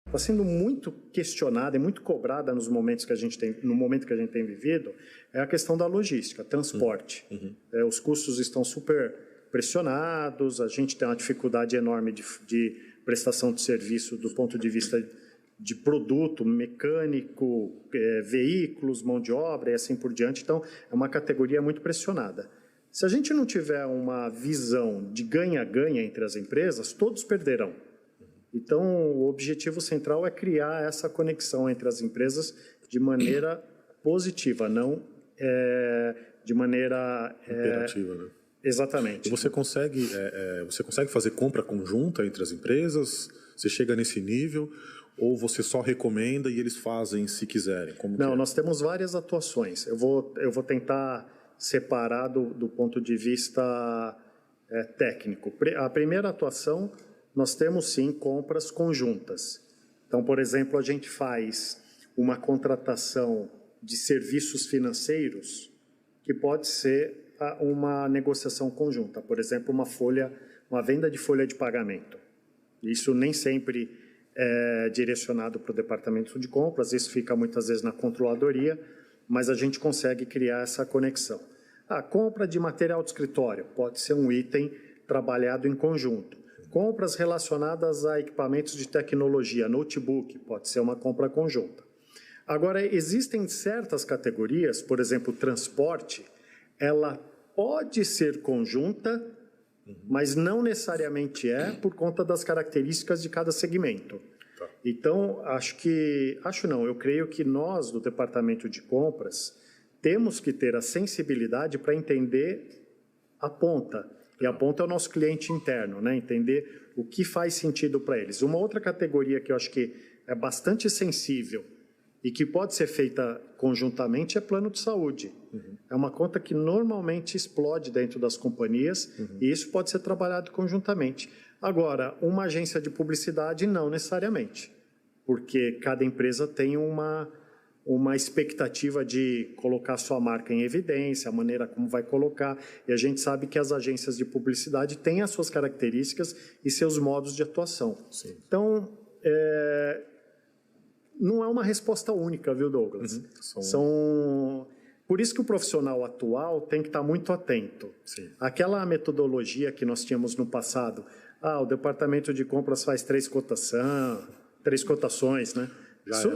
está sendo muito questionada e muito cobrada nos momentos que a gente tem, no momento que a gente tem vivido, é a questão da logística, transporte. Os custos estão super pressionados, a gente tem uma dificuldade enorme de prestação de serviço do ponto de vista de produto, mecânico, veículos, mão de obra e assim por diante. Então, é uma categoria muito pressionada. Se a gente não tiver uma visão de ganha-ganha entre as empresas, todos perderão. Então, o objetivo central é criar essa conexão entre as empresas de maneira positiva, não de maneira... Imperativa, né? Exatamente. E você consegue fazer compra conjunta entre as empresas? Você chega nesse nível? Ou você só recomenda e eles fazem se quiserem? Não, nós temos várias atuações. Eu vou tentar separar do ponto de vista técnico. A primeira atuação, nós temos sim compras conjuntas. Então, por exemplo, a gente faz uma contratação de serviços financeiros que pode ser uma negociação conjunta. Por exemplo, uma venda de folha de pagamento. Isso nem sempre é direcionado para o departamento de compras, isso fica muitas vezes na controladoria, mas a gente consegue criar essa conexão. A compra de material de escritório pode ser um item trabalhado em conjunto. Compras relacionadas a equipamentos de tecnologia, notebook, pode ser uma compra conjunta. Agora, existem certas categorias, por exemplo, transporte, ela pode ser conjunta, mas não necessariamente por conta das características de cada segmento. Tá. Então, eu creio que nós, do Departamento de Compras, temos que ter a sensibilidade para entender a ponta. E a ponta é o nosso cliente interno, né? Entender o que faz sentido para eles. Uma outra categoria que eu acho que é bastante sensível e que pode ser feita conjuntamente é plano de saúde. É uma conta que normalmente explode dentro das companhias e isso pode ser trabalhado conjuntamente. Agora, uma agência de publicidade não necessariamente, porque cada empresa tem uma expectativa de colocar sua marca em evidência, a maneira como vai colocar, e a gente sabe que as agências de publicidade têm as suas características e seus modos de atuação. Sim. Então, não é uma resposta única, viu, Douglas? Por isso que o profissional atual tem que estar muito atento. Sim. Aquela metodologia que nós tínhamos no passado, o departamento de compras faz 3 cotações, né?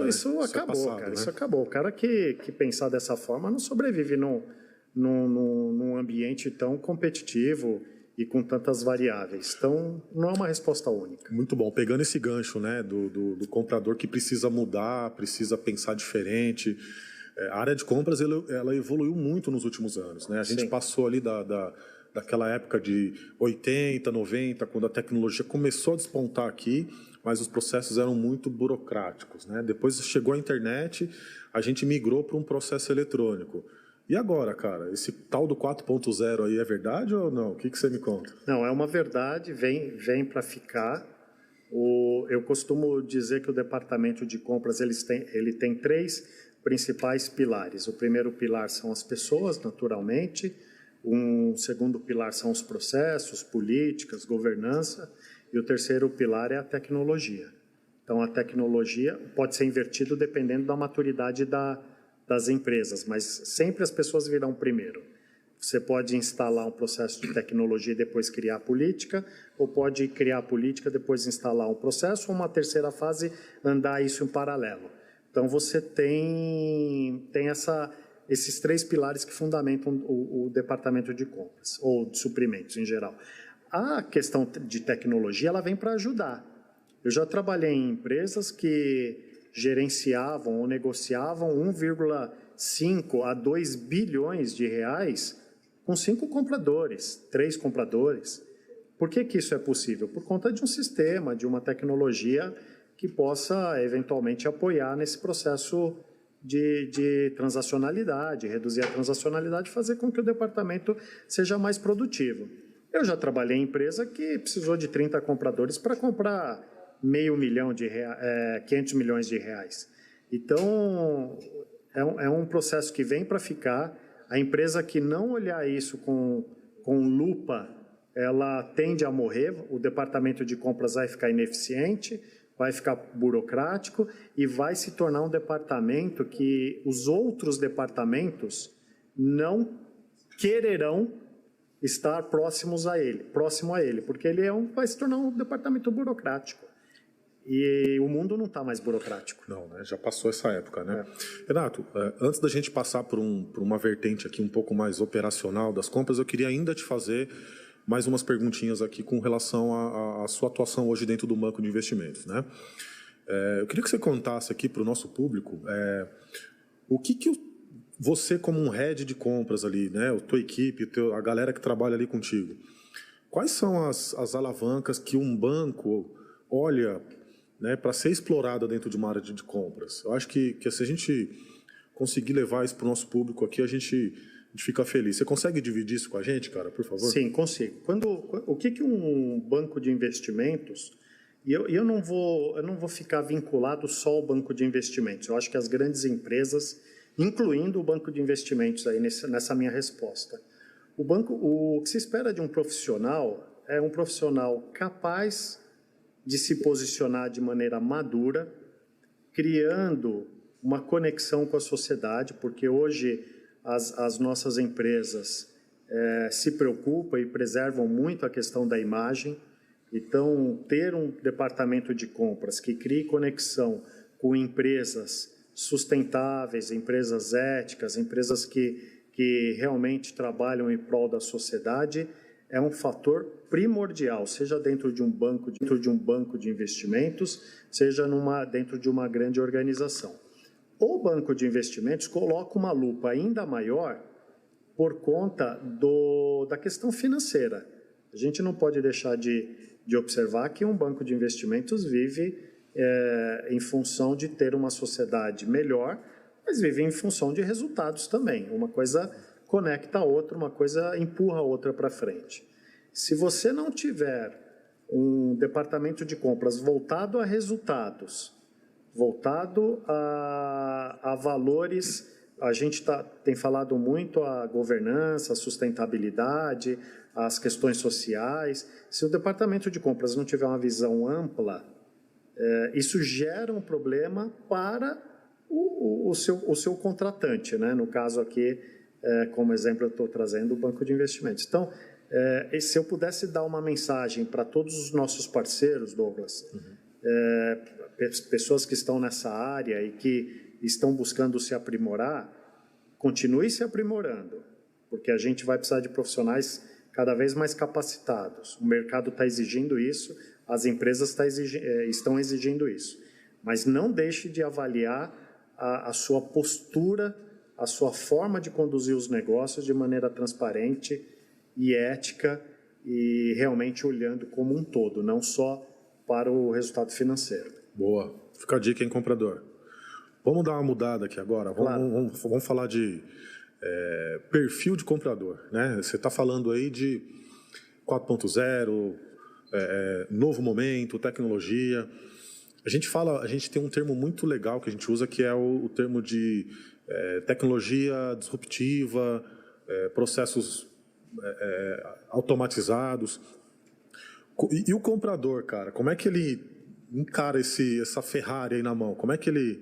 Isso acabou, passado, cara. Né? Isso acabou. O cara que pensar dessa forma não sobrevive num ambiente tão competitivo e com tantas variáveis. Então, não é uma resposta única. Muito bom. Pegando esse gancho, né, do comprador que precisa mudar, precisa pensar diferente. A área de compras ela evoluiu muito nos últimos anos, né? A gente passou ali daquela época de 80, 90, quando a tecnologia começou a despontar aqui, mas os processos eram muito burocráticos, né? Depois chegou a internet, a gente migrou para um processo eletrônico. E agora, cara, esse tal do 4.0 aí é verdade ou não? O que você me conta? Não, é uma verdade, vem para ficar. Eu costumo dizer que o departamento de compras ele tem 3 principais pilares. O primeiro pilar são as pessoas, naturalmente. Um segundo pilar são os processos, políticas, governança. E o terceiro pilar é a tecnologia. Então, a tecnologia pode ser invertido dependendo da maturidade das empresas, mas sempre as pessoas virão primeiro. Você pode instalar um processo de tecnologia e depois criar a política, ou pode criar a política e depois instalar um processo, ou uma terceira fase, andar isso em paralelo. Então, você tem esses 3 pilares que fundamentam o departamento de compras, ou de suprimentos em geral. A questão de tecnologia, ela vem para ajudar. Eu já trabalhei em empresas que gerenciavam ou negociavam 1,5 a 2 bilhões de reais com 5 compradores, 3 compradores. Por que isso é possível? Por conta de um sistema, de uma tecnologia que possa eventualmente apoiar nesse processo de transacionalidade, reduzir a transacionalidade e fazer com que o departamento seja mais produtivo. Eu já trabalhei em empresa que precisou de 30 compradores para comprar $500 milhão 500 milhões de reais. Então, é um processo que vem para ficar. A empresa que não olhar isso com lupa, ela tende a morrer. O departamento de compras vai ficar ineficiente, vai ficar burocrático e vai se tornar um departamento que os outros departamentos não quererão estar próximo a ele, porque ele vai se tornar um departamento burocrático. E o mundo não está mais burocrático. Não, né? Já passou essa época, né? Renato, antes da gente passar por uma vertente aqui um pouco mais operacional das compras, eu queria ainda te fazer mais umas perguntinhas aqui com relação à sua atuação hoje dentro do banco de investimentos, né? Eu queria que você contasse aqui para o nosso público o que você, como um head de compras ali, né? A tua equipe, a galera que trabalha ali contigo, quais são as alavancas que um banco olha, né, para ser explorada dentro de uma área de compras? Eu acho que se a gente conseguir levar isso para o nosso público aqui, a gente fica feliz. Você consegue dividir isso com a gente, cara, por favor? Sim, consigo. O que um banco de investimentos... E eu não vou ficar vinculado só ao banco de investimentos. Eu acho que as grandes empresas, incluindo o banco de investimentos aí nessa minha resposta. O que se espera de um profissional é um profissional capaz de se posicionar de maneira madura, criando uma conexão com a sociedade, porque hoje as nossas empresas se preocupam e preservam muito a questão da imagem. Então, ter um departamento de compras que crie conexão com empresas sustentáveis, empresas éticas, empresas que realmente trabalham em prol da sociedade, é um fator primordial, seja dentro de um banco de investimentos, seja dentro de uma grande organização. O banco de investimentos coloca uma lupa ainda maior por conta da questão financeira. A gente não pode deixar de observar que um banco de investimentos vive em função de ter uma sociedade melhor, mas vive em função de resultados também. Uma coisa conecta a outra, uma coisa empurra a outra para frente. Se você não tiver um departamento de compras voltado a resultados, voltado a valores, a gente tem falado muito a governança, a sustentabilidade, as questões sociais. Se o departamento de compras não tiver uma visão ampla, isso gera um problema para o seu contratante, né? No caso aqui, como exemplo, eu estou trazendo o banco de investimentos. Então, se eu pudesse dar uma mensagem para todos os nossos parceiros, Douglas, pessoas que estão nessa área e que estão buscando se aprimorar, continue se aprimorando, porque a gente vai precisar de profissionais cada vez mais capacitados. O mercado está exigindo isso, as empresas estão exigindo isso. Mas não deixe de avaliar a sua postura, a sua forma de conduzir os negócios de maneira transparente e ética e realmente olhando como um todo, não só para o resultado financeiro. Boa. Fica a dica, hein, comprador? Vamos dar uma mudada aqui agora. Claro. Vamos falar de perfil de comprador, né? Você está falando aí de 4.0, novo momento, tecnologia. A gente tem um termo muito legal que a gente usa, que é o termo de tecnologia disruptiva, processos automatizados. E o comprador, cara, como é que ele encara essa Ferrari aí na mão? Como é que ele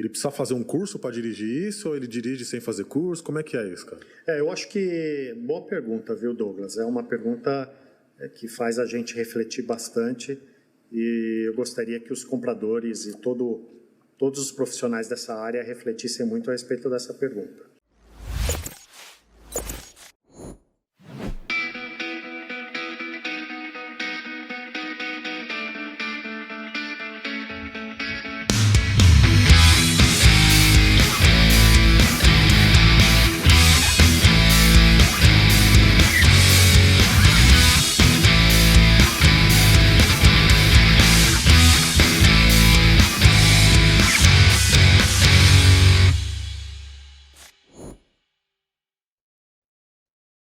precisa fazer um curso para dirigir isso, ou ele dirige sem fazer curso? Como é que é isso, cara? Eu acho que... Boa pergunta, viu, Douglas? É uma pergunta que faz a gente refletir bastante e eu gostaria que os compradores e todos os profissionais dessa área refletissem muito a respeito dessa pergunta.